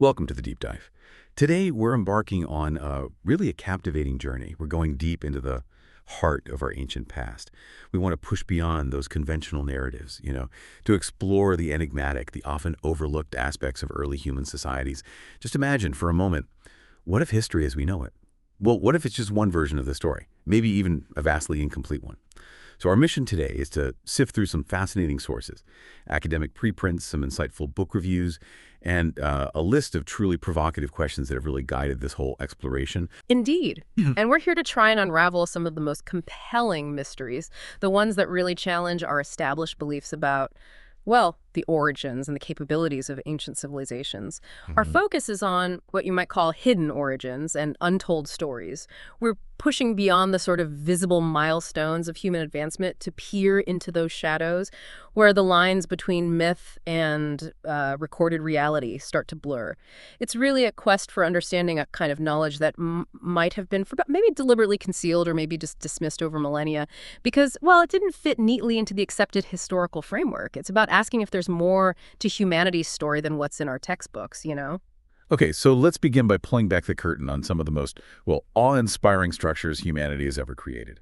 Welcome to the Deep Dive. Today, we're embarking on really a captivating journey. We're going deep into the heart of our ancient past. We want to push beyond those conventional narratives, to explore the enigmatic, the often overlooked aspects of early human societies. Just imagine for a moment, what if history as we know it? Well, what if it's just one version of the story, maybe even a vastly incomplete one? So our mission today is to sift through some fascinating sources, academic preprints, some insightful book reviews, and a list of truly provocative questions that have really guided this whole exploration. Indeed. And we're here to try and unravel some of the most compelling mysteries, the ones that really challenge our established beliefs about, well, the origins and the capabilities of ancient civilizations. Our focus is on what you might call hidden origins and untold stories. We're pushing beyond the sort of visible milestones of human advancement to peer into those shadows where the lines between myth and recorded reality start to blur. It's really a quest for understanding a kind of knowledge that might have been maybe deliberately concealed or maybe just dismissed over millennia because, well, it didn't fit neatly into the accepted historical framework. It's about asking if there's more to humanity's story than what's in our textbooks, Okay, so let's begin by pulling back the curtain on some of the most, awe-inspiring structures humanity has ever created.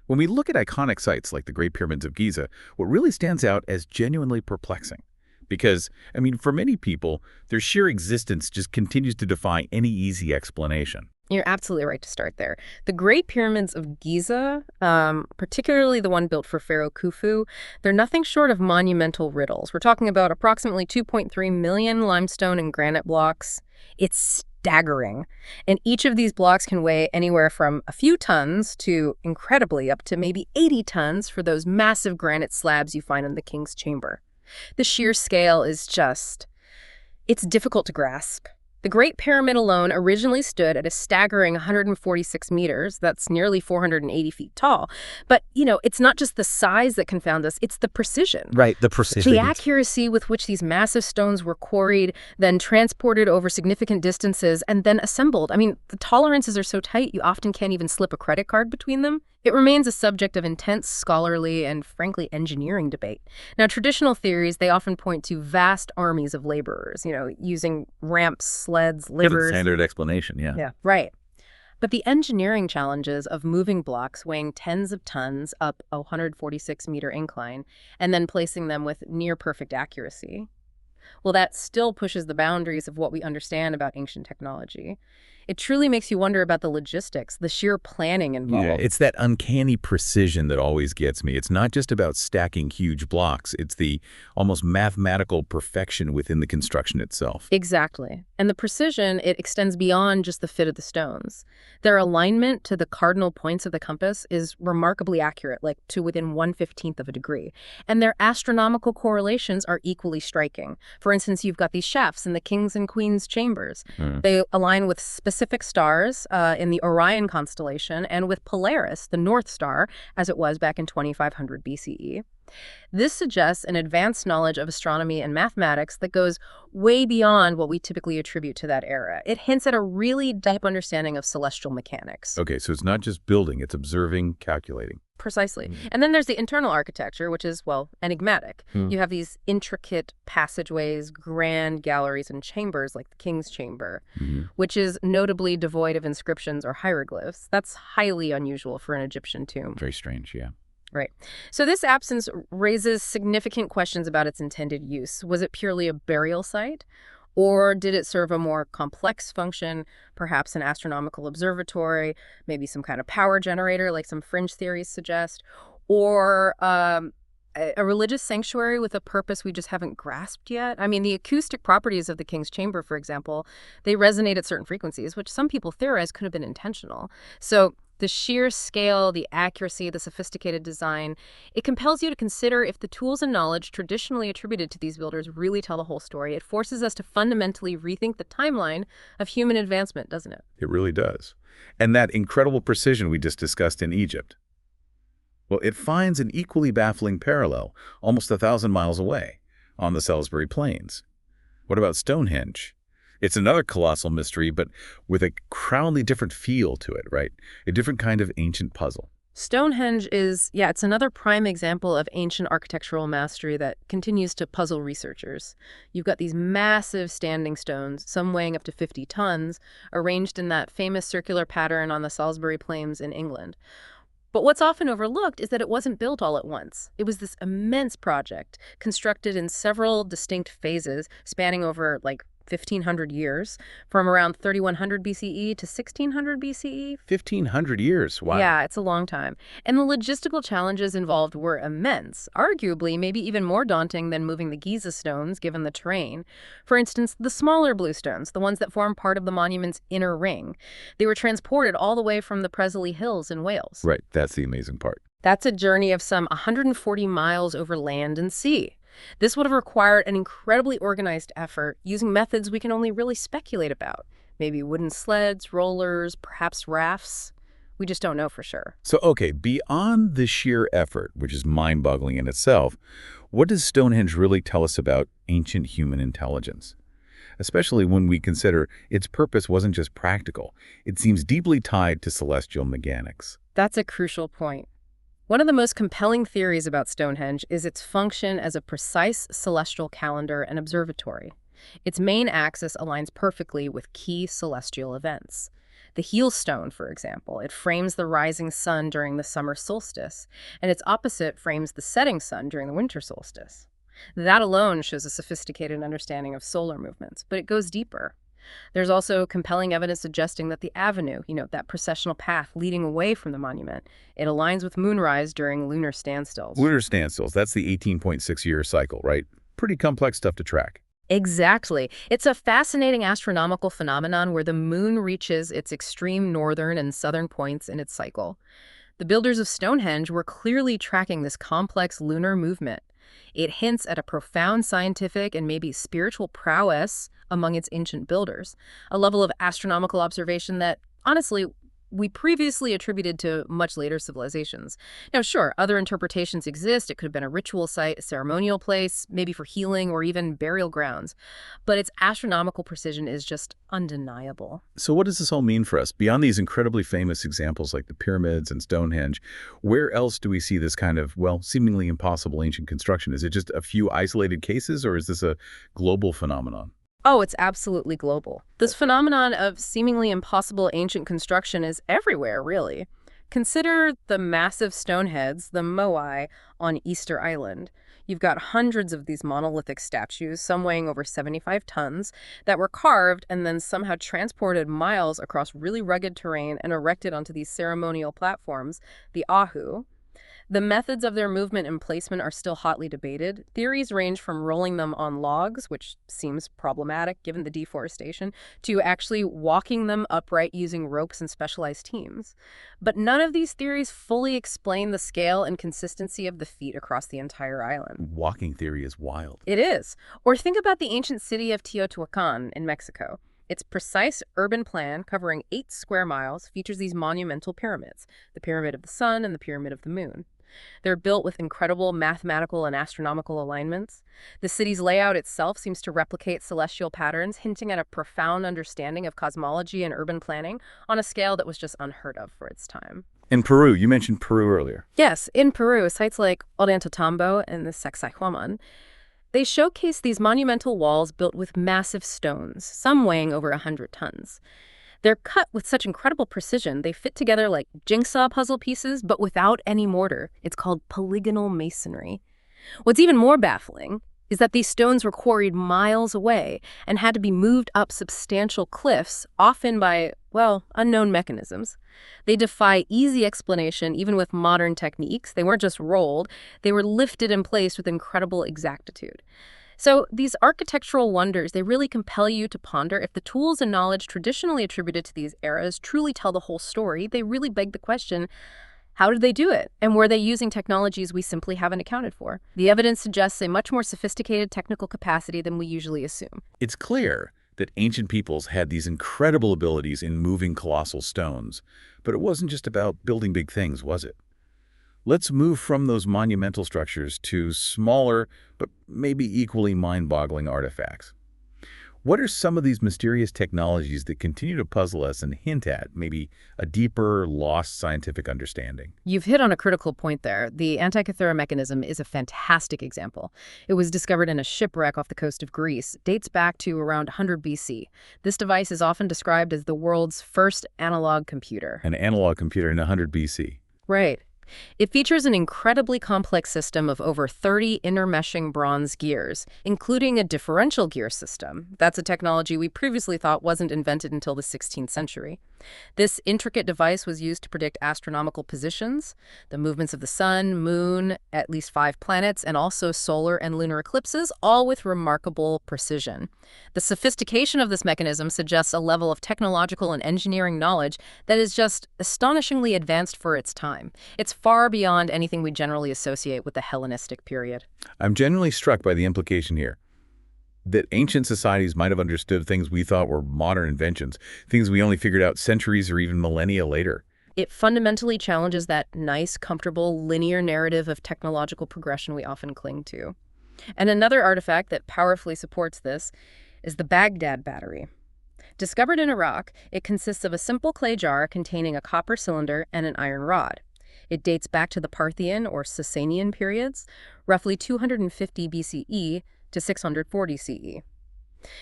When we look at iconic sites like the Great Pyramids of Giza, what really stands out as genuinely perplexing. Because, for many people, their sheer existence just continues to defy any easy explanation. You're absolutely right to start there. The Great Pyramids of Giza, particularly the one built for Pharaoh Khufu, they're nothing short of monumental riddles. We're talking about approximately 2.3 million limestone and granite blocks. It's staggering. And each of these blocks can weigh anywhere from a few tons to, incredibly, up to maybe 80 tons for those massive granite slabs you find in the King's Chamber. The sheer scale is it's difficult to grasp. The Great Pyramid alone originally stood at a staggering 146 meters. That's nearly 480 feet tall. But, it's not just the size that confounds us, it's the precision. Right, the precision. The accuracy with which these massive stones were quarried, then transported over significant distances, and then assembled. The tolerances are so tight you often can't even slip a credit card between them. It remains a subject of intense scholarly and, frankly, engineering debate. Now, traditional theories, they often point to vast armies of laborers, using ramps, sleds, livers. Standard explanation, yeah. Yeah, right. But the engineering challenges of moving blocks weighing tens of tons up a 146-meter incline and then placing them with near-perfect accuracy, well, that still pushes the boundaries of what we understand about ancient technology. It truly makes you wonder about the logistics, the sheer planning involved. Yeah, it's that uncanny precision that always gets me. It's not just about stacking huge blocks. It's the almost mathematical perfection within the construction itself. Exactly. And the precision, it extends beyond just the fit of the stones. Their alignment to the cardinal points of the compass is remarkably accurate, like to within 1/15 of a degree. And their astronomical correlations are equally striking. For instance, you've got these shafts in the King's and Queen's chambers. They align with specific stars in the Orion constellation and with Polaris, the North Star, as it was back in 2500 BCE. This suggests an advanced knowledge of astronomy and mathematics that goes way beyond what we typically attribute to that era. It hints at a really deep understanding of celestial mechanics. Okay, so it's not just building, it's observing, calculating. Precisely. And then there's the internal architecture, which is, enigmatic. You have these intricate passageways, grand galleries, and chambers like the King's Chamber, which is notably devoid of inscriptions or hieroglyphs. That's highly unusual for an Egyptian tomb. Very strange, yeah. Right. So this absence raises significant questions about its intended use. Was it purely a burial site? Or did it serve a more complex function, perhaps an astronomical observatory, maybe some kind of power generator like some fringe theories suggest, or a religious sanctuary with a purpose we just haven't grasped yet? The acoustic properties of the King's Chamber, for example, they resonate at certain frequencies, which some people theorize could have been intentional. So the sheer scale, the accuracy, the sophisticated design, it compels you to consider if the tools and knowledge traditionally attributed to these builders really tell the whole story. It forces us to fundamentally rethink the timeline of human advancement, doesn't it? It really does. And that incredible precision we just discussed in Egypt, well, it finds an equally baffling parallel almost 1,000 miles away on the Salisbury Plains. What about Stonehenge? It's another colossal mystery, but with a profoundly different feel to it, right? A different kind of ancient puzzle. Stonehenge is, yeah, it's another prime example of ancient architectural mastery that continues to puzzle researchers. You've got these massive standing stones, some weighing up to 50 tons, arranged in that famous circular pattern on the Salisbury Plains in England. But what's often overlooked is that it wasn't built all at once. It was this immense project, constructed in several distinct phases, spanning over, 1,500 years, from around 3,100 BCE to 1,600 BCE. 1,500 years. Wow. Yeah, it's a long time. And the logistical challenges involved were immense, arguably maybe even more daunting than moving the Giza stones, given the terrain. For instance, the smaller blue stones, the ones that form part of the monument's inner ring, they were transported all the way from the Presley Hills in Wales. Right, that's the amazing part. That's a journey of some 140 miles over land and sea. This would have required an incredibly organized effort using methods we can only really speculate about. Maybe wooden sleds, rollers, perhaps rafts. We just don't know for sure. So, okay, beyond the sheer effort, which is mind-boggling in itself, what does Stonehenge really tell us about ancient human intelligence? Especially when we consider its purpose wasn't just practical. It seems deeply tied to celestial mechanics. That's a crucial point. One of the most compelling theories about Stonehenge is its function as a precise celestial calendar and observatory. Its main axis aligns perfectly with key celestial events. The heel stone, for example, it frames the rising sun during the summer solstice, and its opposite frames the setting sun during the winter solstice. That alone shows a sophisticated understanding of solar movements, but it goes deeper. There's also compelling evidence suggesting that the avenue, that processional path leading away from the monument, it aligns with moonrise during lunar standstills. Lunar standstills, that's the 18.6-year cycle, right? Pretty complex stuff to track. Exactly. It's a fascinating astronomical phenomenon where the moon reaches its extreme northern and southern points in its cycle. The builders of Stonehenge were clearly tracking this complex lunar movement. It hints at a profound scientific and maybe spiritual prowess among its ancient builders, a level of astronomical observation that, honestly, we previously attributed to much later civilizations. Now, sure, other interpretations exist. It could have been a ritual site, a ceremonial place, maybe for healing or even burial grounds. But its astronomical precision is just undeniable. So what does this all mean for us? Beyond these incredibly famous examples like the pyramids and Stonehenge, where else do we see this kind of, seemingly impossible ancient construction? Is it just a few isolated cases, or is this a global phenomenon? Oh, it's absolutely global. This phenomenon of seemingly impossible ancient construction is everywhere, really. Consider the massive stone heads, the moai, on Easter Island. You've got hundreds of these monolithic statues, some weighing over 75 tons, that were carved and then somehow transported miles across really rugged terrain and erected onto these ceremonial platforms, the ahu. The methods of their movement and placement are still hotly debated. Theories range from rolling them on logs, which seems problematic given the deforestation, to actually walking them upright using ropes and specialized teams. But none of these theories fully explain the scale and consistency of the feat across the entire island. Walking theory is wild. It is. Or think about the ancient city of Teotihuacan in Mexico. Its precise urban plan, covering 8 square miles, features these monumental pyramids, the Pyramid of the Sun and the Pyramid of the Moon. They're built with incredible mathematical and astronomical alignments. The city's layout itself seems to replicate celestial patterns, hinting at a profound understanding of cosmology and urban planning on a scale that was just unheard of for its time. In Peru, you mentioned Peru earlier. Yes, in Peru, sites like Ollantaytambo and the Sacsayhuaman, they showcase these monumental walls built with massive stones, some weighing over 100 tons. They're cut with such incredible precision, they fit together like jigsaw puzzle pieces, but without any mortar. It's called polygonal masonry. What's even more baffling is that these stones were quarried miles away and had to be moved up substantial cliffs, often by, unknown mechanisms. They defy easy explanation even with modern techniques. They weren't just rolled, they were lifted in place with incredible exactitude. So these architectural wonders, they really compel you to ponder if the tools and knowledge traditionally attributed to these eras truly tell the whole story. They really beg the question, how did they do it? And were they using technologies we simply haven't accounted for? The evidence suggests a much more sophisticated technical capacity than we usually assume. It's clear that ancient peoples had these incredible abilities in moving colossal stones, but it wasn't just about building big things, was it? Let's move from those monumental structures to smaller, but maybe equally mind-boggling artifacts. What are some of these mysterious technologies that continue to puzzle us and hint at maybe a deeper, lost scientific understanding? You've hit on a critical point there. The Antiquity mechanism is a fantastic example. It was discovered in a shipwreck off the coast of Greece, dates back to around 100 BC. This device is often described as the world's first analog computer. An analog computer in 100 BC. Right. It features an incredibly complex system of over 30 intermeshing bronze gears, including a differential gear system. That's a technology we previously thought wasn't invented until the 16th century. This intricate device was used to predict astronomical positions, the movements of the sun, moon, at least 5 planets, and also solar and lunar eclipses, all with remarkable precision. The sophistication of this mechanism suggests a level of technological and engineering knowledge that is just astonishingly advanced for its time. It's far beyond anything we generally associate with the Hellenistic period. I'm genuinely struck by the implication here that ancient societies might have understood things we thought were modern inventions, things we only figured out centuries or even millennia later. It fundamentally challenges that nice, comfortable, linear narrative of technological progression we often cling to. And another artifact that powerfully supports this is the Baghdad battery. Discovered in Iraq, it consists of a simple clay jar containing a copper cylinder and an iron rod. It dates back to the Parthian or Sasanian periods, roughly 250 BCE to 640 CE.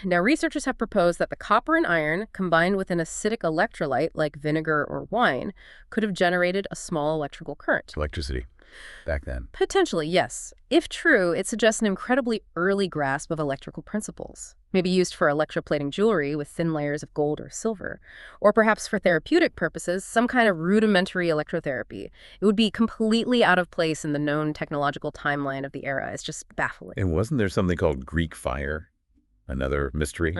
Now, researchers have proposed that the copper and iron, combined with an acidic electrolyte like vinegar or wine, could have generated a small electrical current. Electricity, back then. Potentially, yes. If true, it suggests an incredibly early grasp of electrical principles, maybe used for electroplating jewelry with thin layers of gold or silver, or perhaps for therapeutic purposes, some kind of rudimentary electrotherapy. It would be completely out of place in the known technological timeline of the era. It's just baffling. And wasn't there something called Greek fire? Another mystery?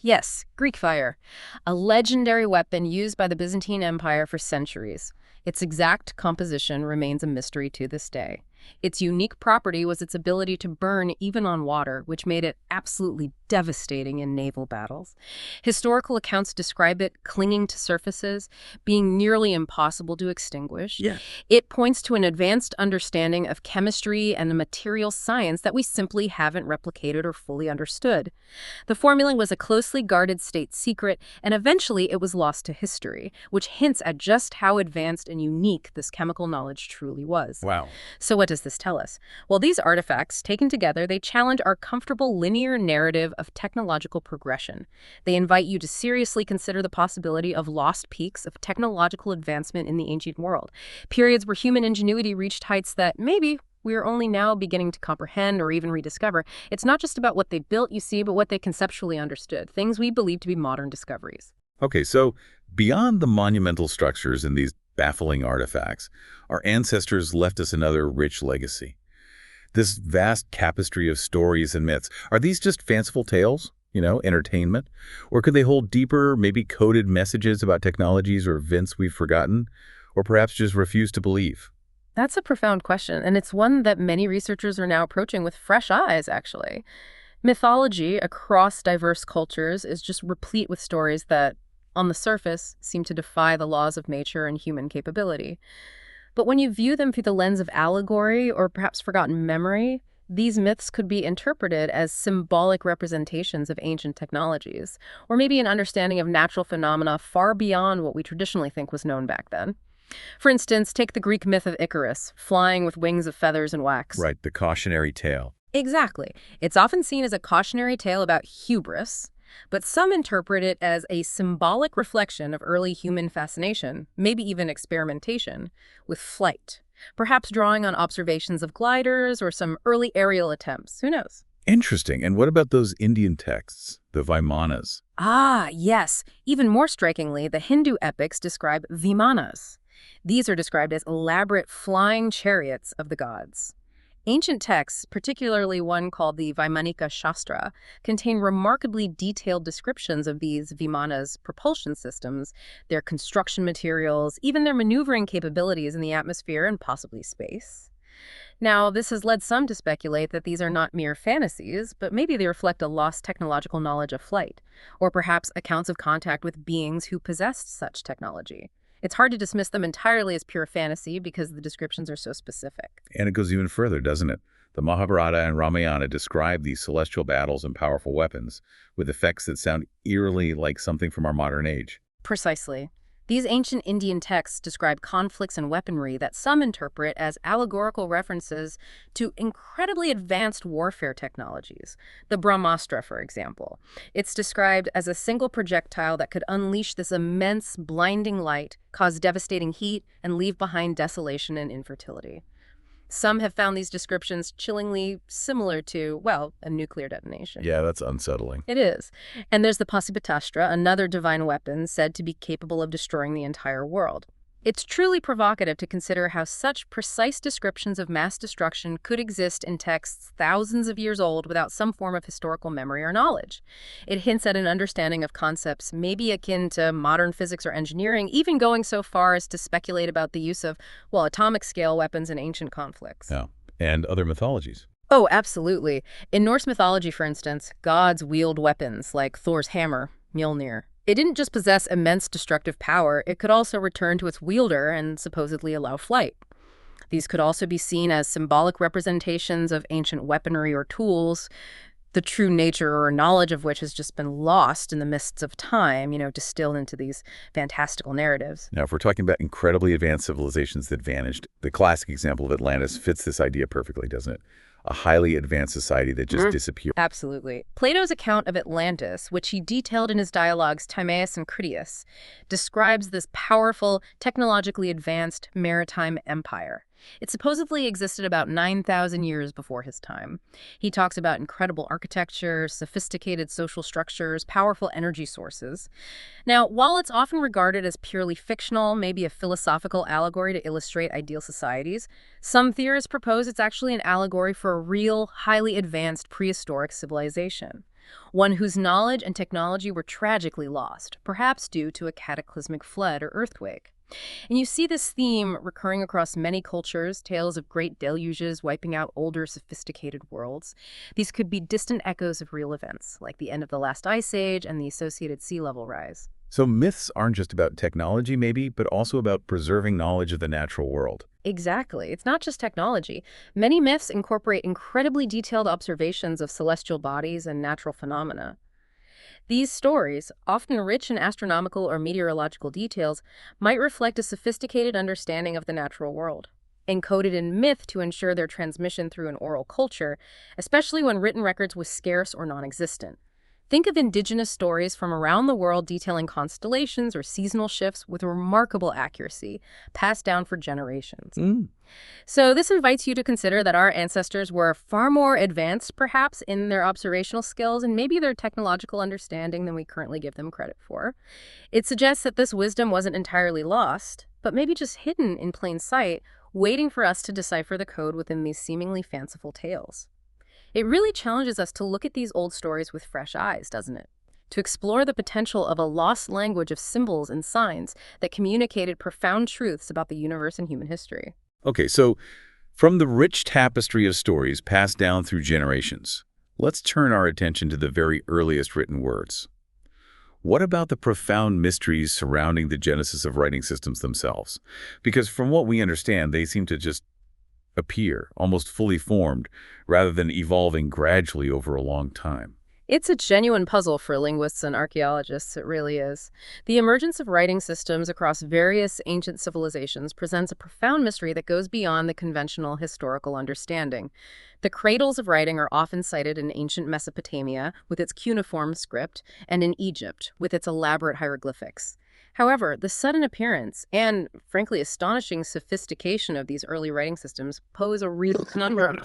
Yes, Greek fire, a legendary weapon used by the Byzantine Empire for centuries. Its exact composition remains a mystery to this day. Its unique property was its ability to burn even on water, which made it absolutely devastating in naval battles. Historical accounts describe it clinging to surfaces, being nearly impossible to extinguish. Yeah. It points to an advanced understanding of chemistry and the material science that we simply haven't replicated or fully understood. The formula was a closely guarded state secret, and eventually it was lost to history, which hints at just how advanced and unique this chemical knowledge truly was. Wow. So what does this tell us? Well, these artifacts, taken together, they challenge our comfortable linear narrative of technological progression. They invite you to seriously consider the possibility of lost peaks of technological advancement in the ancient world, periods where human ingenuity reached heights that maybe we are only now beginning to comprehend or even rediscover. It's not just about what they built, you see, but what they conceptually understood, things we believe to be modern discoveries. Okay, so beyond the monumental structures and these baffling artifacts, our ancestors left us another rich legacy. This vast tapestry of stories and myths, are these just fanciful tales, entertainment? Or could they hold deeper, maybe coded messages about technologies or events we've forgotten, or perhaps just refuse to believe? That's a profound question, and it's one that many researchers are now approaching with fresh eyes, actually. Mythology across diverse cultures is just replete with stories that, on the surface, seem to defy the laws of nature and human capability. But when you view them through the lens of allegory or perhaps forgotten memory, these myths could be interpreted as symbolic representations of ancient technologies, or maybe an understanding of natural phenomena far beyond what we traditionally think was known back then. For instance, take the Greek myth of Icarus, flying with wings of feathers and wax. Right, the cautionary tale. Exactly. It's often seen as a cautionary tale about hubris, but some interpret it as a symbolic reflection of early human fascination, maybe even experimentation, with flight, perhaps drawing on observations of gliders or some early aerial attempts. Who knows? Interesting. And what about those Indian texts, the Vimanas? Ah, yes. Even more strikingly, the Hindu epics describe Vimanas. These are described as elaborate flying chariots of the gods. Ancient texts, particularly one called the Vaimanika Shastra, contain remarkably detailed descriptions of these Vimanas' propulsion systems, their construction materials, even their maneuvering capabilities in the atmosphere and possibly space. Now, this has led some to speculate that these are not mere fantasies, but maybe they reflect a lost technological knowledge of flight, or perhaps accounts of contact with beings who possessed such technology. It's hard to dismiss them entirely as pure fantasy because the descriptions are so specific. And it goes even further, doesn't it? The Mahabharata and Ramayana describe these celestial battles and powerful weapons with effects that sound eerily like something from our modern age. Precisely. These ancient Indian texts describe conflicts and weaponry that some interpret as allegorical references to incredibly advanced warfare technologies. The Brahmastra, for example. It's described as a single projectile that could unleash this immense, blinding light, cause devastating heat, and leave behind desolation and infertility. Some have found these descriptions chillingly similar to, well, a nuclear detonation. Yeah, that's unsettling. It is. And there's the Pasupatastra, another divine weapon said to be capable of destroying the entire world. It's truly provocative to consider how such precise descriptions of mass destruction could exist in texts thousands of years old without some form of historical memory or knowledge. It hints at an understanding of concepts maybe akin to modern physics or engineering, even going so far as to speculate about the use of, well, atomic-scale weapons in ancient conflicts. Yeah, and other mythologies. Oh, absolutely. In Norse mythology, for instance, gods wield weapons like Thor's hammer, Mjolnir. It didn't just possess immense destructive power, it could also return to its wielder and supposedly allow flight. These could also be seen as symbolic representations of ancient weaponry or tools, the true nature or knowledge of which has just been lost in the mists of time, distilled into these fantastical narratives. Now, if we're talking about incredibly advanced civilizations that vanished, the classic example of Atlantis fits this idea perfectly, doesn't it? A highly advanced society that just disappeared. Absolutely. Plato's account of Atlantis, which he detailed in his dialogues Timaeus and Critias, describes this powerful, technologically advanced maritime empire. It supposedly existed about 9,000 years before his time. He talks about incredible architecture, sophisticated social structures, powerful energy sources. Now, while it's often regarded as purely fictional, maybe a philosophical allegory to illustrate ideal societies, some theorists propose it's actually an allegory for a real, highly advanced prehistoric civilization. One whose knowledge and technology were tragically lost, perhaps due to a cataclysmic flood or earthquake. And you see this theme recurring across many cultures, tales of great deluges wiping out older, sophisticated worlds. These could be distant echoes of real events, like the end of the last ice age and the associated sea level rise. So myths aren't just about technology, maybe, but also about preserving knowledge of the natural world. Exactly. It's not just technology. Many myths incorporate incredibly detailed observations of celestial bodies and natural phenomena. These stories, often rich in astronomical or meteorological details, might reflect a sophisticated understanding of the natural world, encoded in myth to ensure their transmission through an oral culture, especially when written records were scarce or non-existent. Think of indigenous stories from around the world detailing constellations or seasonal shifts with remarkable accuracy, passed down for generations. So this invites you to consider that our ancestors were far more advanced, perhaps, in their observational skills and maybe their technological understanding than we currently give them credit for. It suggests that this wisdom wasn't entirely lost, but maybe just hidden in plain sight, waiting for us to decipher the code within these seemingly fanciful tales. It really challenges us to look at these old stories with fresh eyes, doesn't it? To explore the potential of a lost language of symbols and signs that communicated profound truths about the universe and human history. Okay, so from the rich tapestry of stories passed down through generations, let's turn our attention to the very earliest written words. What about the profound mysteries surrounding the genesis of writing systems themselves? Because from what we understand, they seem to just appear, almost fully formed, rather than evolving gradually over a long time. It's a genuine puzzle for linguists and archaeologists, it really is. The emergence of writing systems across various ancient civilizations presents a profound mystery that goes beyond the conventional historical understanding. The cradles of writing are often cited in ancient Mesopotamia with its cuneiform script and in Egypt with its elaborate hieroglyphics. However, the sudden appearance and, frankly, astonishing sophistication of these early writing systems pose a real conundrum.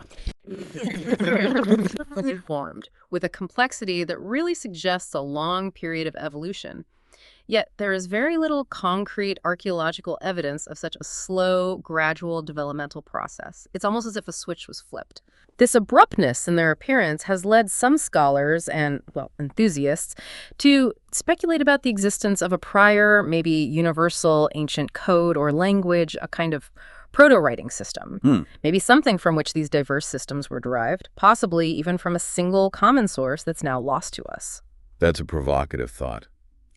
Formed with a complexity that really suggests a long period of evolution. Yet there is very little concrete archaeological evidence of such a slow, gradual developmental process. It's almost as if a switch was flipped. This abruptness in their appearance has led some scholars and, well, enthusiasts to speculate about the existence of a prior, maybe universal ancient code or language, a kind of proto-writing system. Maybe something from which these diverse systems were derived, possibly even from a single common source that's now lost to us. That's a provocative thought.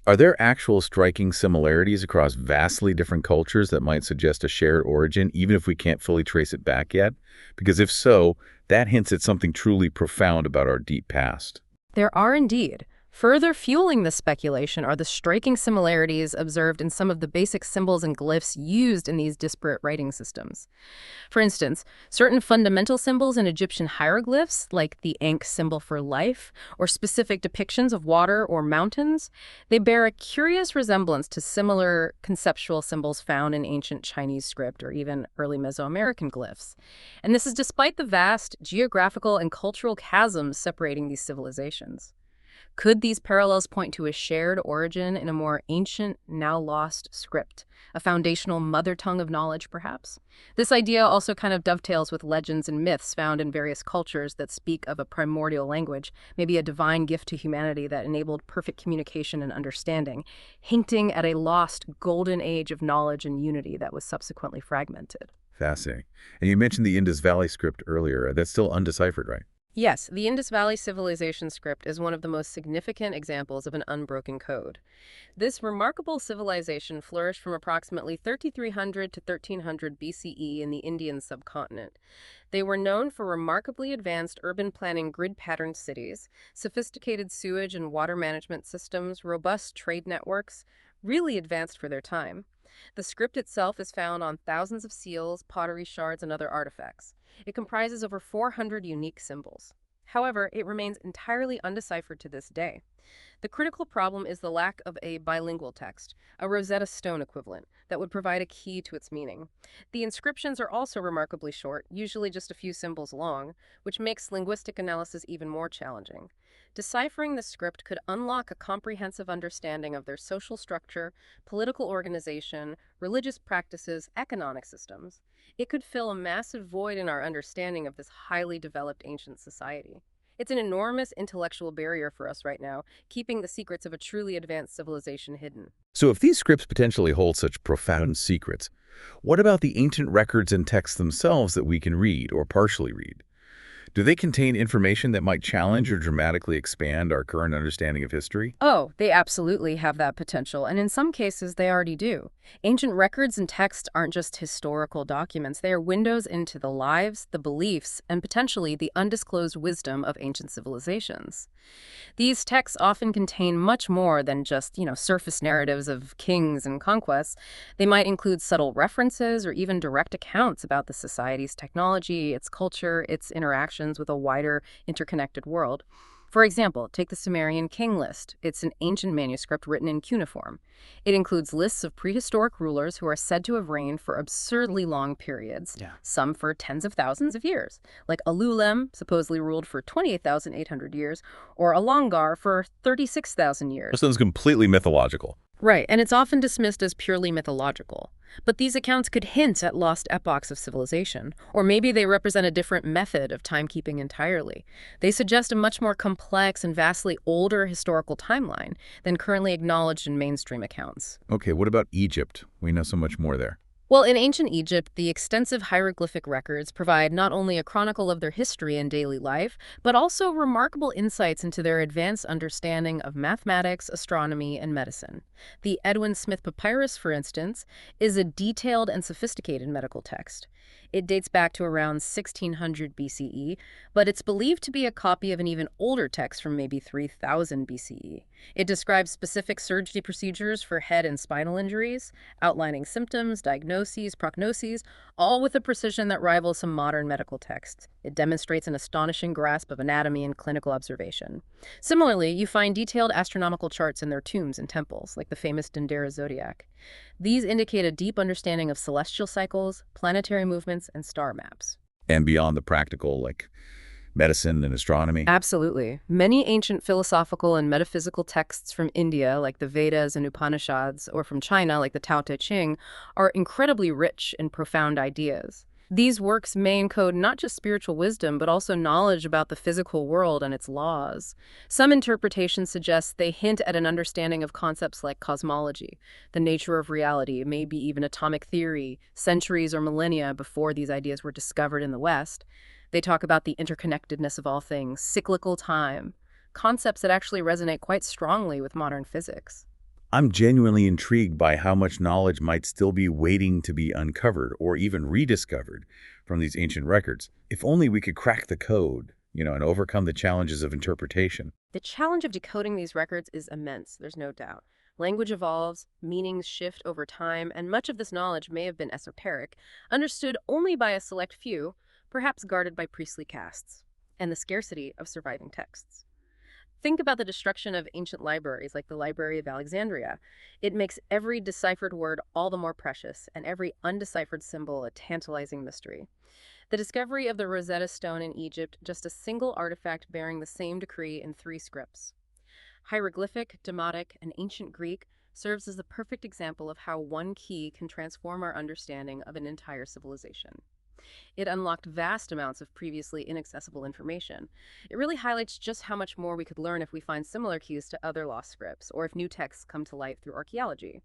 Are there actual striking similarities across vastly different cultures that might suggest a shared origin, even if we can't fully trace it back yet? Because if so, That hints at something truly profound about our deep past. There are indeed. Further fueling this speculation are the striking similarities observed in some of the basic symbols and glyphs used in these disparate writing systems. For instance, certain fundamental symbols in Egyptian hieroglyphs, like the Ankh symbol for life, or specific depictions of water or mountains, they bear a curious resemblance to similar conceptual symbols found in ancient Chinese script or even early Mesoamerican glyphs. And this is despite the vast geographical and cultural chasms separating these civilizations. Could these parallels point to a shared origin in a more ancient, now lost script, a foundational mother tongue of knowledge, perhaps? This idea also kind of dovetails with legends and myths found in various cultures that speak of a primordial language, maybe a divine gift to humanity that enabled perfect communication and understanding, hinting at a lost golden age of knowledge and unity that was subsequently fragmented. Fascinating. And you mentioned the Indus Valley script earlier. That's still undeciphered, right? Yes, the Indus Valley Civilization script is one of the most significant examples of an unbroken code. This remarkable civilization flourished from approximately 3300 to 1300 BCE in the Indian subcontinent. They were known for remarkably advanced urban planning grid-patterned cities, sophisticated sewage and water management systems, robust trade networks, really advanced for their time. The script itself is found on thousands of seals, pottery shards, and other artifacts. It comprises over 400 unique symbols. However, it remains entirely undeciphered to this day. The critical problem is the lack of a bilingual text, a Rosetta Stone equivalent, that would provide a key to its meaning. The inscriptions are also remarkably short, usually just a few symbols long, which makes linguistic analysis even more challenging. Deciphering the script could unlock a comprehensive understanding of their social structure, political organization, religious practices, economic systems. It could fill a massive void in our understanding of this highly developed ancient society. It's an enormous intellectual barrier for us right now, keeping the secrets of a truly advanced civilization hidden. So if these scripts potentially hold such profound secrets, what about the ancient records and texts themselves that we can read or partially read? Do they contain information that might challenge or dramatically expand our current understanding of history? Oh, they absolutely have that potential, and in some cases they already do. Ancient records and texts aren't just historical documents, they are windows into the lives, the beliefs, and potentially the undisclosed wisdom of ancient civilizations. These texts often contain much more than just, surface narratives of kings and conquests. They might include subtle references or even direct accounts about the society's technology, its culture, its interactions with a wider, interconnected world. For example, take the Sumerian king list. It's an ancient manuscript written in cuneiform. It includes lists of prehistoric rulers who are said to have reigned for absurdly long periods, some for tens of thousands of years, like Ululem, supposedly ruled for 28,800 years, or Alongar for 36,000 years. That sounds completely mythological. Right, and it's often dismissed as purely mythological. But these accounts could hint at lost epochs of civilization, or maybe they represent a different method of timekeeping entirely. They suggest a much more complex and vastly older historical timeline than currently acknowledged in mainstream accounts. Okay, what about Egypt? We know so much more there. Well, in ancient Egypt, the extensive hieroglyphic records provide not only a chronicle of their history and daily life, but also remarkable insights into their advanced understanding of mathematics, astronomy, and medicine. The Edwin Smith Papyrus, for instance, is a detailed and sophisticated medical text. It dates back to around 1600 BCE, but it's believed to be a copy of an even older text from maybe 3000 BCE. It describes specific surgery procedures for head and spinal injuries, outlining symptoms, diagnoses, prognoses, all with a precision that rivals some modern medical texts. It demonstrates an astonishing grasp of anatomy and clinical observation. Similarly, you find detailed astronomical charts in their tombs and temples, like the famous Dendera zodiac. These indicate a deep understanding of celestial cycles, planetary movements, and star maps. And beyond the practical, like medicine and astronomy? Absolutely. Many ancient philosophical and metaphysical texts from India, like the Vedas and Upanishads, or from China, like the Tao Te Ching, are incredibly rich in profound ideas. These works may encode not just spiritual wisdom, but also knowledge about the physical world and its laws. Some interpretations suggest they hint at an understanding of concepts like cosmology, the nature of reality, maybe even atomic theory, centuries or millennia before these ideas were discovered in the West. They talk about the interconnectedness of all things, cyclical time, concepts that actually resonate quite strongly with modern physics. I'm genuinely intrigued by how much knowledge might still be waiting to be uncovered or even rediscovered from these ancient records. If only we could crack the code, and overcome the challenges of interpretation. The challenge of decoding these records is immense, there's no doubt. Language evolves, meanings shift over time, and much of this knowledge may have been esoteric, understood only by a select few, perhaps guarded by priestly castes, and the scarcity of surviving texts. Think about the destruction of ancient libraries like the Library of Alexandria. It makes every deciphered word all the more precious, and every undeciphered symbol a tantalizing mystery. The discovery of the Rosetta Stone in Egypt, just a single artifact bearing the same decree in 3 scripts. Hieroglyphic, Demotic, and Ancient Greek serves as the perfect example of how one key can transform our understanding of an entire civilization. It unlocked vast amounts of previously inaccessible information. It really highlights just how much more we could learn if we find similar keys to other lost scripts, or if new texts come to light through archaeology.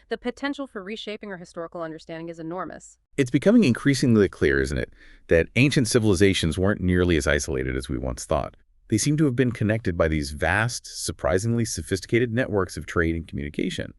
The potential for reshaping our historical understanding is enormous. It's becoming increasingly clear, isn't it, that ancient civilizations weren't nearly as isolated as we once thought. They seem to have been connected by these vast, surprisingly sophisticated networks of trade and communication.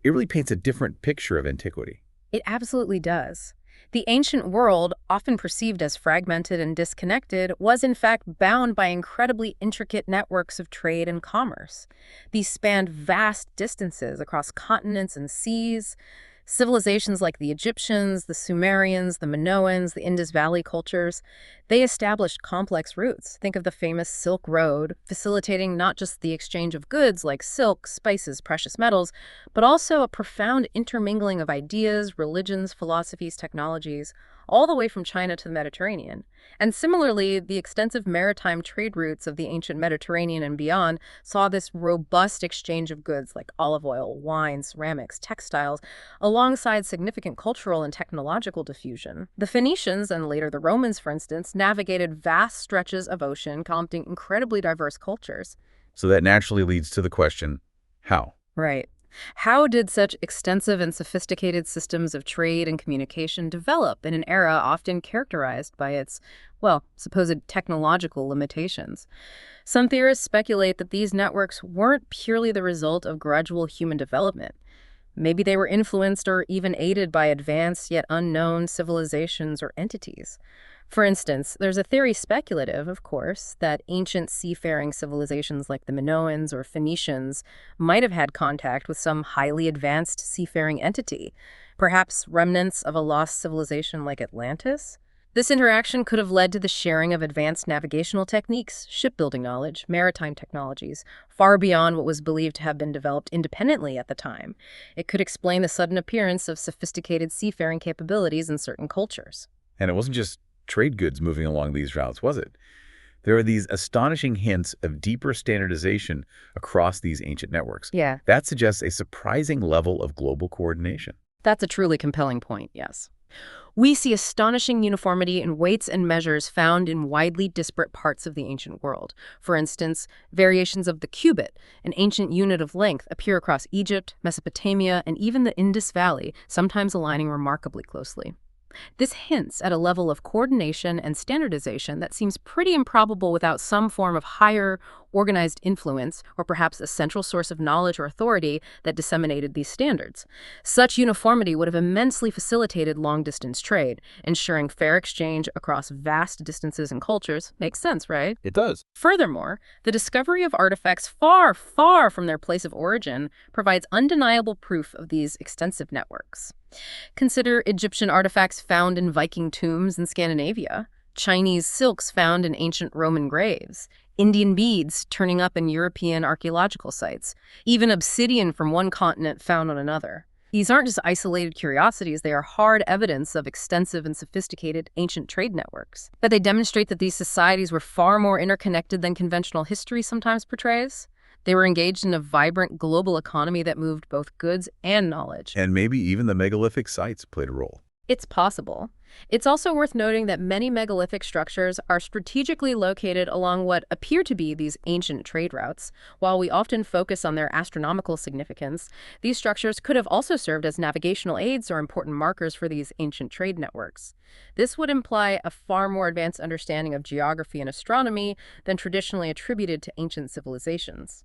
It really paints a different picture of antiquity. It absolutely does. The ancient world, often perceived as fragmented and disconnected, was in fact bound by incredibly intricate networks of trade and commerce. These spanned vast distances across continents and seas. Civilizations like the Egyptians, the Sumerians, the Minoans, the Indus Valley cultures, they established complex routes. Think of the famous Silk Road, facilitating not just the exchange of goods like silk, spices, precious metals, but also a profound intermingling of ideas, religions, philosophies, technologies, all the way from China to the Mediterranean. And similarly, the extensive maritime trade routes of the ancient Mediterranean and beyond saw this robust exchange of goods like olive oil, wine, ceramics, textiles, alongside significant cultural and technological diffusion. The Phoenicians, and later the Romans, for instance, navigated vast stretches of ocean, prompting incredibly diverse cultures. So that naturally leads to the question, how? Right. How did such extensive and sophisticated systems of trade and communication develop in an era often characterized by its, supposed technological limitations? Some theorists speculate that these networks weren't purely the result of gradual human development. Maybe they were influenced or even aided by advanced yet unknown civilizations or entities. For instance, there's a theory, speculative, of course, that ancient seafaring civilizations like the Minoans or Phoenicians might have had contact with some highly advanced seafaring entity, perhaps remnants of a lost civilization like Atlantis. This interaction could have led to the sharing of advanced navigational techniques, shipbuilding knowledge, maritime technologies, far beyond what was believed to have been developed independently at the time. It could explain the sudden appearance of sophisticated seafaring capabilities in certain cultures. And it wasn't just trade goods moving along these routes, was it? There are these astonishing hints of deeper standardization across these ancient networks. Yeah. That suggests a surprising level of global coordination. That's a truly compelling point, yes. We see astonishing uniformity in weights and measures found in widely disparate parts of the ancient world. For instance, variations of the cubit, an ancient unit of length, appear across Egypt, Mesopotamia, and even the Indus Valley, sometimes aligning remarkably closely. This hints at a level of coordination and standardization that seems pretty improbable without some form of higher, organized influence, or perhaps a central source of knowledge or authority that disseminated these standards. Such uniformity would have immensely facilitated long-distance trade, ensuring fair exchange across vast distances and cultures. Makes sense, right? It does. Furthermore, the discovery of artifacts far, far from their place of origin provides undeniable proof of these extensive networks. Consider Egyptian artifacts found in Viking tombs in Scandinavia, Chinese silks found in ancient Roman graves, Indian beads turning up in European archaeological sites, even obsidian from one continent found on another. These aren't just isolated curiosities, they are hard evidence of extensive and sophisticated ancient trade networks. But they demonstrate that these societies were far more interconnected than conventional history sometimes portrays. They were engaged in a vibrant global economy that moved both goods and knowledge. And maybe even the megalithic sites played a role. It's possible. It's also worth noting that many megalithic structures are strategically located along what appear to be these ancient trade routes. While we often focus on their astronomical significance, these structures could have also served as navigational aids or important markers for these ancient trade networks. This would imply a far more advanced understanding of geography and astronomy than traditionally attributed to ancient civilizations.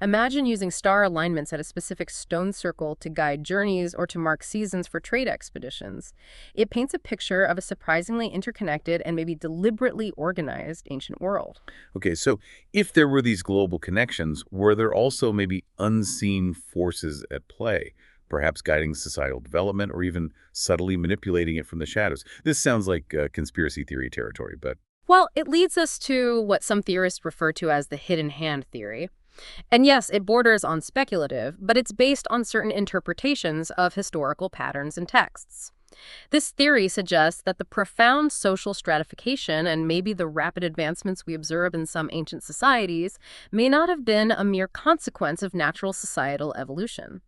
Imagine using star alignments at a specific stone circle to guide journeys or to mark seasons for trade expeditions. It paints a picture of a surprisingly interconnected and maybe deliberately organized ancient world. Okay, so if there were these global connections, were there also maybe unseen forces at play, perhaps guiding societal development or even subtly manipulating it from the shadows? This sounds like conspiracy theory territory, but Well, it leads us to what some theorists refer to as the hidden hand theory. And yes, it borders on speculative, but it's based on certain interpretations of historical patterns and texts. This theory suggests that the profound social stratification and maybe the rapid advancements we observe in some ancient societies may not have been a mere consequence of natural societal evolution.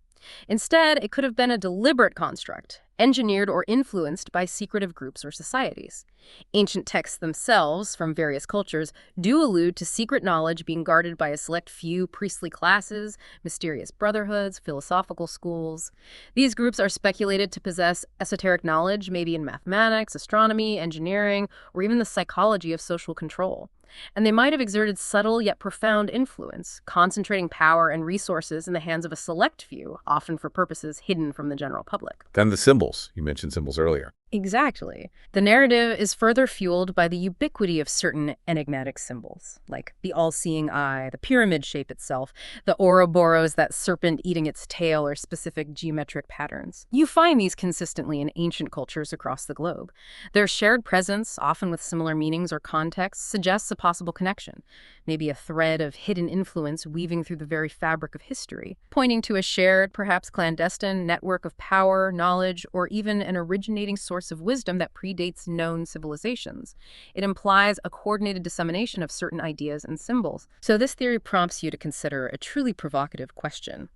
Instead, it could have been a deliberate construct, engineered or influenced by secretive groups or societies. Ancient texts themselves, from various cultures, do allude to secret knowledge being guarded by a select few priestly classes, mysterious brotherhoods, philosophical schools. These groups are speculated to possess esoteric knowledge, maybe in mathematics, astronomy, engineering, or even the psychology of social control. And they might have exerted subtle yet profound influence, concentrating power and resources in the hands of a select few, often for purposes hidden from the general public. then the symbols. You mentioned symbols earlier. Exactly. The narrative is further fueled by the ubiquity of certain enigmatic symbols, like the all-seeing eye, the pyramid shape itself, the Ouroboros, that serpent eating its tail, or specific geometric patterns. You find these consistently in ancient cultures across the globe. Their shared presence, often with similar meanings or contexts, suggests a possible connection, maybe a thread of hidden influence weaving through the very fabric of history, pointing to a shared, perhaps clandestine, network of power, knowledge, or even an originating source of wisdom that predates known civilizations. It implies a coordinated dissemination of certain ideas and symbols. So this theory prompts you to consider a truly provocative question.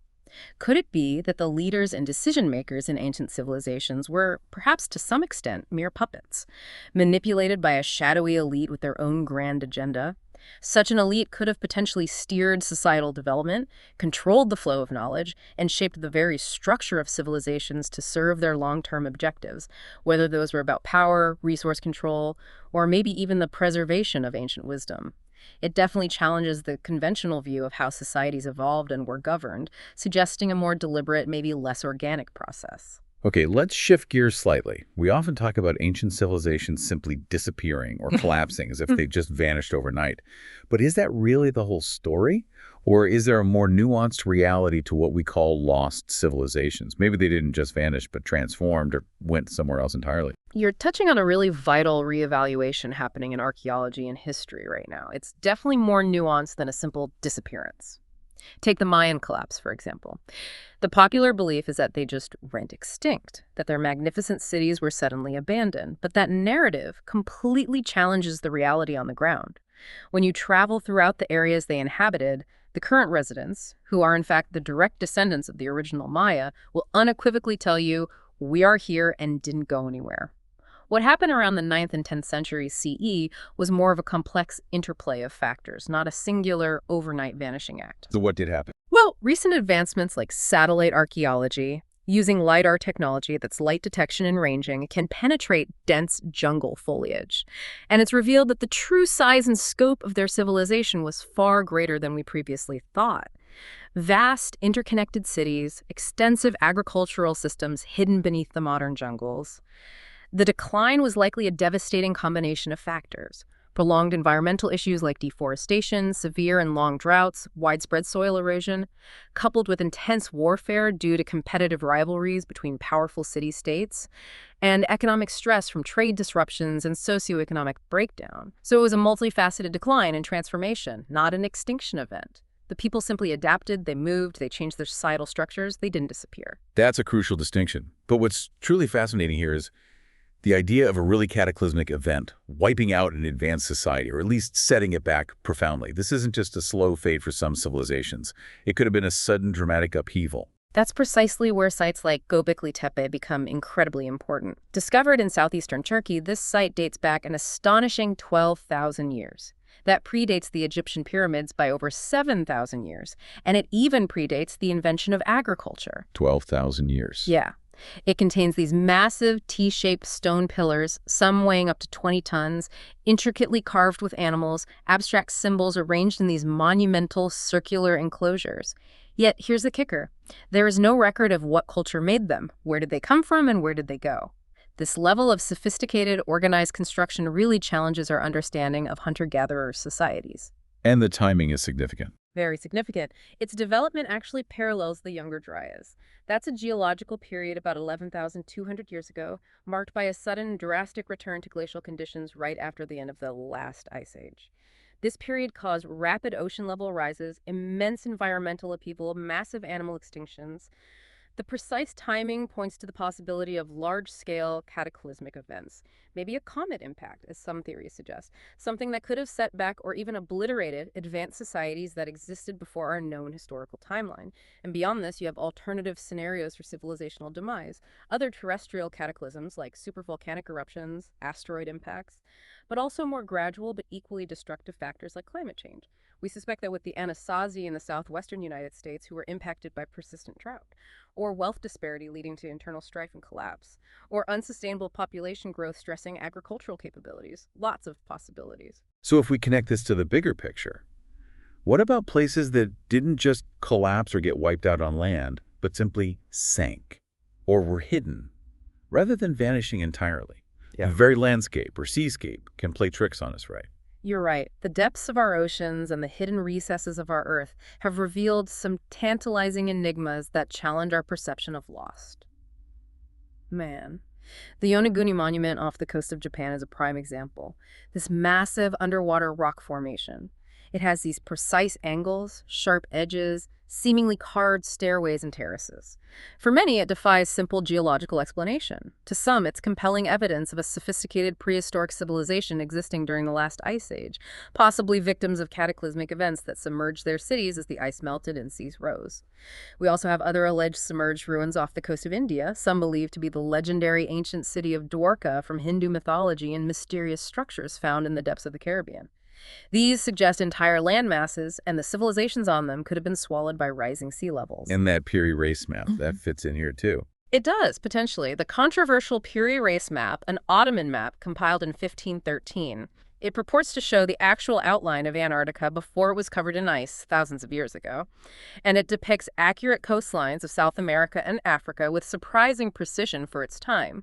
Could it be that the leaders and decision-makers in ancient civilizations were, perhaps to some extent, mere puppets, manipulated by a shadowy elite with their own grand agenda? Such an elite could have potentially steered societal development, controlled the flow of knowledge, and shaped the very structure of civilizations to serve their long-term objectives, whether those were about power, resource control, or maybe even the preservation of ancient wisdom. It definitely challenges the conventional view of how societies evolved and were governed, suggesting a more deliberate, maybe less organic process. Okay, let's shift gears slightly. We often talk about ancient civilizations simply disappearing or collapsing as if they just vanished overnight. But is that really the whole story? Or is there a more nuanced reality to what we call lost civilizations? Maybe they didn't just vanish, but transformed or went somewhere else entirely. You're touching on a really vital reevaluation happening in archaeology and history right now. It's definitely more nuanced than a simple disappearance. Take the Mayan collapse, for example. The popular belief is that they just went extinct, that their magnificent cities were suddenly abandoned. But that narrative completely challenges the reality on the ground. When you travel throughout the areas they inhabited, the current residents, who are in fact the direct descendants of the original Maya, will unequivocally tell you, "We are here and didn't go anywhere." What happened around the 9th and 10th centuries CE was more of a complex interplay of factors, not a singular overnight vanishing act. So what did happen? Well, recent advancements like satellite archaeology, using LiDAR technology that's light detection and ranging, can penetrate dense jungle foliage. And it's revealed that the true size and scope of their civilization was far greater than we previously thought. Vast, interconnected cities, extensive agricultural systems hidden beneath the modern jungles. The decline was likely a devastating combination of factors. Prolonged environmental issues like deforestation, severe and long droughts, widespread soil erosion, coupled with intense warfare due to competitive rivalries between powerful city-states, and economic stress from trade disruptions and socioeconomic breakdown. So it was a multifaceted decline and transformation, not an extinction event. The people simply adapted, they moved, they changed their societal structures, they didn't disappear. That's a crucial distinction. But what's truly fascinating here is the idea of a really cataclysmic event, wiping out an advanced society, or at least setting it back profoundly. This isn't just a slow fade for some civilizations. It could have been a sudden dramatic upheaval. That's precisely where sites like Göbekli Tepe become incredibly important. Discovered in southeastern Turkey, this site dates back an astonishing 12,000 years. That predates the Egyptian pyramids by over 7,000 years, and it even predates the invention of agriculture. 12,000 years. Yeah. It contains these massive T-shaped stone pillars, some weighing up to 20 tons, intricately carved with animals, abstract symbols arranged in these monumental circular enclosures. Yet, here's the kicker. There is no record of what culture made them, where did they come from, and where did they go. This level of sophisticated, organized construction really challenges our understanding of hunter-gatherer societies. And the timing is significant. Very significant. Its development actually parallels the Younger Dryas. That's a geological period about 11,200 years ago, marked by a sudden, drastic return to glacial conditions right after the end of the last ice age. This period caused rapid ocean level rises, immense environmental upheaval, massive animal extinctions. The precise timing points to the possibility of large-scale cataclysmic events, maybe a comet impact, as some theories suggest, something that could have set back or even obliterated advanced societies that existed before our known historical timeline. And beyond this, you have alternative scenarios for civilizational demise, other terrestrial cataclysms like supervolcanic eruptions, asteroid impacts, but also more gradual but equally destructive factors like climate change. We suspect that with the Anasazi in the southwestern United States who were impacted by persistent drought, or wealth disparity leading to internal strife and collapse, or unsustainable population growth stressing agricultural capabilities. Lots of possibilities. So if we connect this to the bigger picture, what about places that didn't just collapse or get wiped out on land, but simply sank or were hidden, rather than vanishing entirely? The very landscape or seascape can play tricks on us, right? You're right. The depths of our oceans and the hidden recesses of our Earth have revealed some tantalizing enigmas that challenge our perception of lost. Man. The Yonaguni Monument off the coast of Japan is a prime example. This massive underwater rock formation. It has these precise angles, sharp edges, seemingly carved stairways and terraces. For many, it defies simple geological explanation. To some, it's compelling evidence of a sophisticated prehistoric civilization existing during the last ice age, possibly victims of cataclysmic events that submerged their cities as the ice melted and seas rose. We also have other alleged submerged ruins off the coast of India, some believed to be the legendary ancient city of Dwarka from Hindu mythology and mysterious structures found in the depths of the Caribbean. These suggest entire land masses, and the civilizations on them could have been swallowed by rising sea levels. And that Piri Reis map, that fits in here too. It does, potentially. The controversial Piri Reis map, an Ottoman map compiled in 1513, it purports to show the actual outline of Antarctica before it was covered in ice thousands of years ago. And it depicts accurate coastlines of South America and Africa with surprising precision for its time.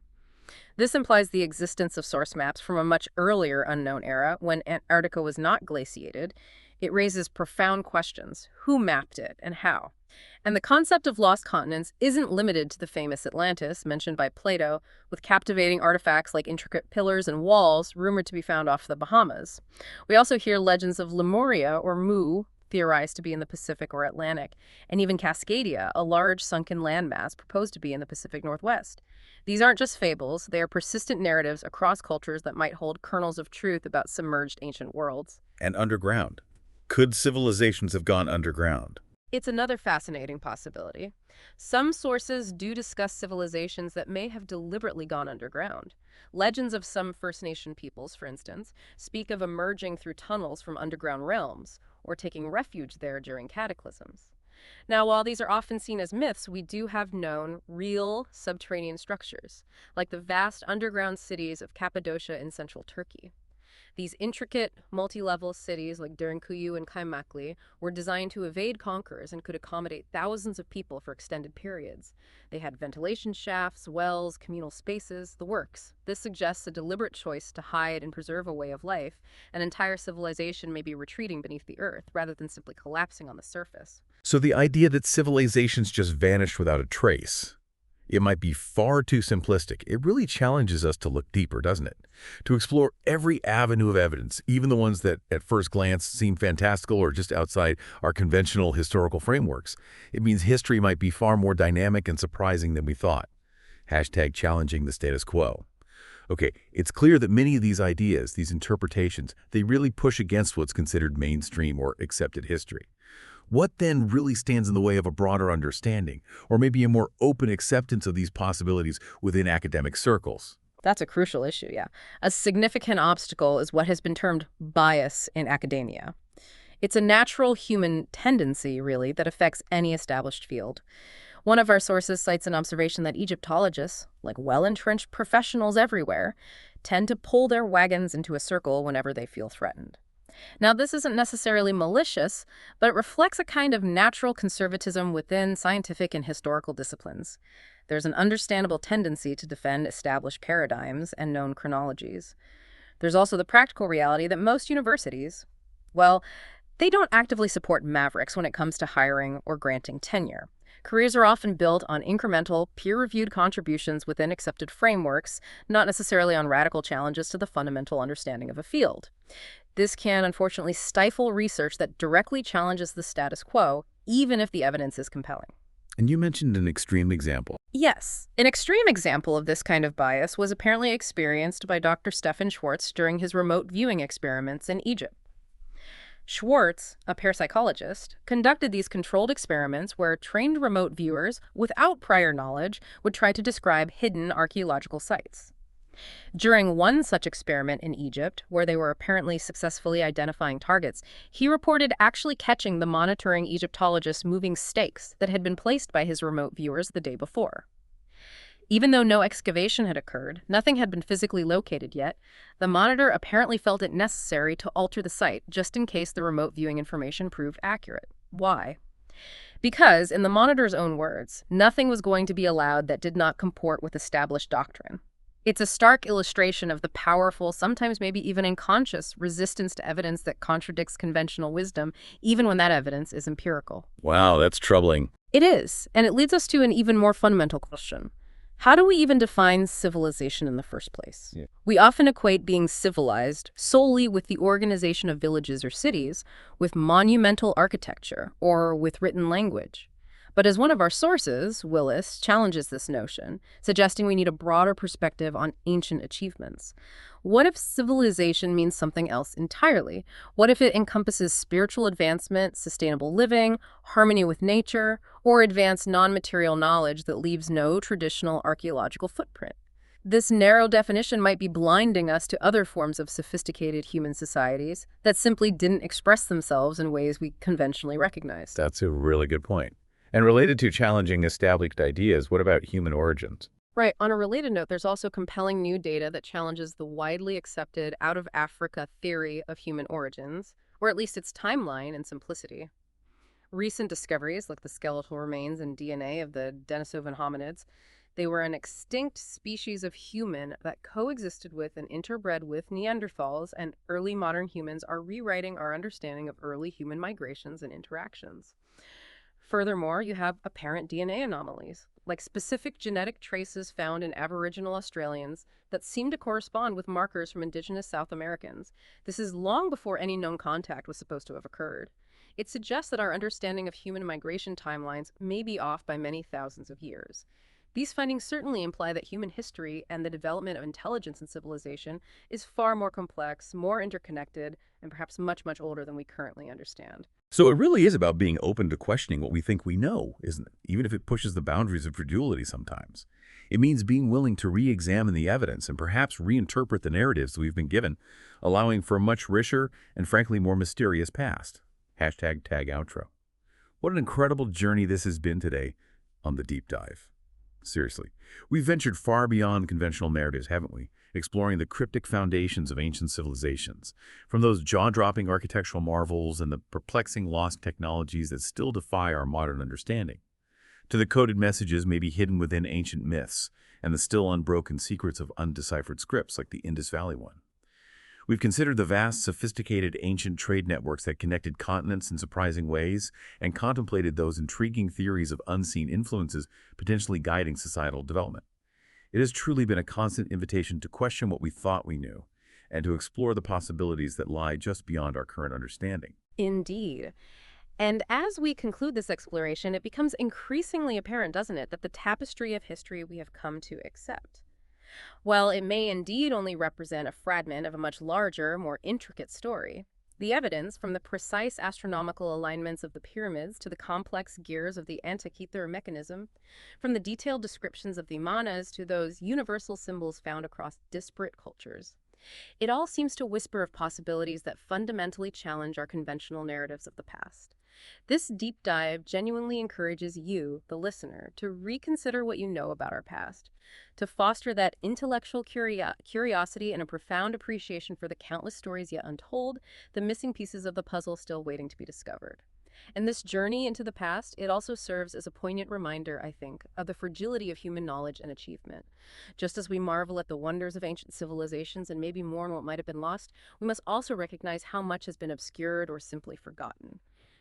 This implies the existence of source maps from a much earlier unknown era when Antarctica was not glaciated. It raises profound questions. Who mapped it and how? And the concept of lost continents isn't limited to the famous Atlantis, mentioned by Plato, with captivating artifacts like intricate pillars and walls rumored to be found off the Bahamas. We also hear legends of Lemuria, or Mu, theorized to be in the Pacific or Atlantic, and even Cascadia, a large sunken landmass proposed to be in the Pacific Northwest. These aren't just fables, they are persistent narratives across cultures that might hold kernels of truth about submerged ancient worlds. And underground. Could civilizations have gone underground? It's another fascinating possibility. Some sources do discuss civilizations that may have deliberately gone underground. Legends of some First Nation peoples, for instance, speak of emerging through tunnels from underground realms, or taking refuge there during cataclysms. Now, while these are often seen as myths, we do have known, real subterranean structures, like the vast underground cities of Cappadocia in central Turkey. These intricate, multi-level cities like Derinkuyu and Kaymakli were designed to evade conquerors and could accommodate thousands of people for extended periods. They had ventilation shafts, wells, communal spaces, the works. This suggests a deliberate choice to hide and preserve a way of life. An entire civilization may be retreating beneath the earth rather than simply collapsing on the surface. So the idea that civilizations just vanished without a trace, it might be far too simplistic. It really challenges us to look deeper, doesn't it? To explore every avenue of evidence, even the ones that at first glance seem fantastical or just outside our conventional historical frameworks. It means history might be far more dynamic and surprising than we thought. Hashtag challenging the status quo. Okay, it's clear that many of these ideas, these interpretations, they really push against what's considered mainstream or accepted history. What then really stands in the way of a broader understanding, or maybe a more open acceptance of these possibilities within academic circles? That's a crucial issue, yeah. A significant obstacle is what has been termed bias in academia. It's a natural human tendency, really, that affects any established field. One of our sources cites an observation that Egyptologists, like well-entrenched professionals everywhere, tend to pull their wagons into a circle whenever they feel threatened. Now, this isn't necessarily malicious, but it reflects a kind of natural conservatism within scientific and historical disciplines. There's an understandable tendency to defend established paradigms and known chronologies. There's also the practical reality that most universities, well, they don't actively support mavericks when it comes to hiring or granting tenure. Careers are often built on incremental, peer-reviewed contributions within accepted frameworks, not necessarily on radical challenges to the fundamental understanding of a field. This can, unfortunately, stifle research that directly challenges the status quo, even if the evidence is compelling. And you mentioned an extreme example. Yes, an extreme example of this kind of bias was apparently experienced by Dr. Stefan Schwartz during his remote viewing experiments in Egypt. Schwartz, a parapsychologist, conducted these controlled experiments where trained remote viewers, without prior knowledge, would try to describe hidden archaeological sites. During one such experiment in Egypt, where they were apparently successfully identifying targets, he reported actually catching the monitoring Egyptologist moving stakes that had been placed by his remote viewers the day before. Even though no excavation had occurred, nothing had been physically located yet, the monitor apparently felt it necessary to alter the site just in case the remote viewing information proved accurate. Why? Because, in the monitor's own words, nothing was going to be allowed that did not comport with established doctrine. It's a stark illustration of the powerful, sometimes maybe even unconscious, resistance to evidence that contradicts conventional wisdom, even when that evidence is empirical. Wow, that's troubling. It is, and it leads us to an even more fundamental question. How do we even define civilization in the first place? Yeah. We often equate being civilized solely with the organization of villages or cities, with monumental architecture, or with written language. But as one of our sources, Willis, challenges this notion, suggesting we need a broader perspective on ancient achievements. What if civilization means something else entirely? What if it encompasses spiritual advancement, sustainable living, harmony with nature, or advanced non-material knowledge that leaves no traditional archaeological footprint? This narrow definition might be blinding us to other forms of sophisticated human societies that simply didn't express themselves in ways we conventionally recognize. That's a really good point. And related to challenging established ideas, what about human origins? Right. On a related note, there's also compelling new data that challenges the widely accepted out-of-Africa theory of human origins, or at least its timeline and simplicity. Recent discoveries, like the skeletal remains and DNA of the Denisovan hominids, they were an extinct species of human that coexisted with and interbred with Neanderthals, and early modern humans are rewriting our understanding of early human migrations and interactions. Furthermore, you have apparent DNA anomalies, like specific genetic traces found in Aboriginal Australians that seem to correspond with markers from indigenous South Americans. This is long before any known contact was supposed to have occurred. It suggests that our understanding of human migration timelines may be off by many thousands of years. These findings certainly imply that human history and the development of intelligence and civilization is far more complex, more interconnected, and perhaps much, much older than we currently understand. So it really is about being open to questioning what we think we know, isn't it? Even if it pushes the boundaries of credulity sometimes. It means being willing to re-examine the evidence and perhaps reinterpret the narratives we've been given, allowing for a much richer and frankly more mysterious past. #tagoutro. What an incredible journey this has been today on The Deep Dive. Seriously, we've ventured far beyond conventional narratives, haven't we? Exploring the cryptic foundations of ancient civilizations, from those jaw-dropping architectural marvels and the perplexing lost technologies that still defy our modern understanding, to the coded messages maybe hidden within ancient myths and the still unbroken secrets of undeciphered scripts like the Indus Valley one. We've considered the vast, sophisticated ancient trade networks that connected continents in surprising ways and contemplated those intriguing theories of unseen influences potentially guiding societal development. It has truly been a constant invitation to question what we thought we knew and to explore the possibilities that lie just beyond our current understanding. Indeed. And as we conclude this exploration, it becomes increasingly apparent, doesn't it, that the tapestry of history we have come to accept, while it may indeed only represent a fragment of a much larger, more intricate story, the evidence, from the precise astronomical alignments of the pyramids to the complex gears of the Antiquity mechanism, from the detailed descriptions of the manas to those universal symbols found across disparate cultures, it all seems to whisper of possibilities that fundamentally challenge our conventional narratives of the past. This deep dive genuinely encourages you, the listener, to reconsider what you know about our past, to foster that intellectual curiosity and a profound appreciation for the countless stories yet untold, the missing pieces of the puzzle still waiting to be discovered. And this journey into the past, it also serves as a poignant reminder, I think, of the fragility of human knowledge and achievement. Just as we marvel at the wonders of ancient civilizations and maybe mourn what might have been lost, we must also recognize how much has been obscured or simply forgotten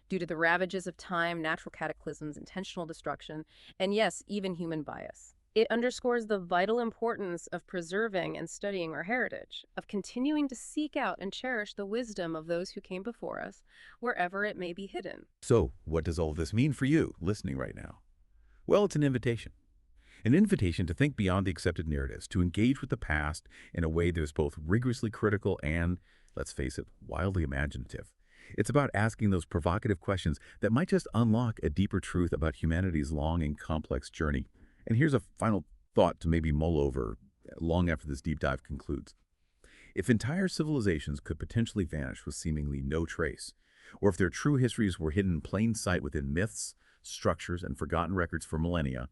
due to the ravages of time, natural cataclysms, intentional destruction, and yes, even human bias. It underscores the vital importance of preserving and studying our heritage, of continuing to seek out and cherish the wisdom of those who came before us, wherever it may be hidden. So, what does all this mean for you, listening right now? Well, it's an invitation. An invitation to think beyond the accepted narratives, to engage with the past in a way that is both rigorously critical and, let's face it, wildly imaginative. It's about asking those provocative questions that might just unlock a deeper truth about humanity's long and complex journey. And here's a final thought to maybe mull over long after this deep dive concludes. If entire civilizations could potentially vanish with seemingly no trace, or if their true histories were hidden in plain sight within myths, structures, and forgotten records for millennia,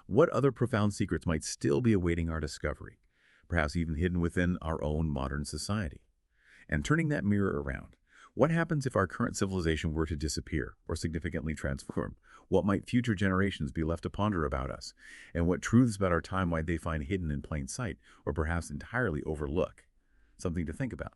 what other profound secrets might still be awaiting our discovery, perhaps even hidden within our own modern society? And turning that mirror around, what happens if our current civilization were to disappear or significantly transform? What might future generations be left to ponder about us? And what truths about our time might they find hidden in plain sight or perhaps entirely overlook? Something to think about.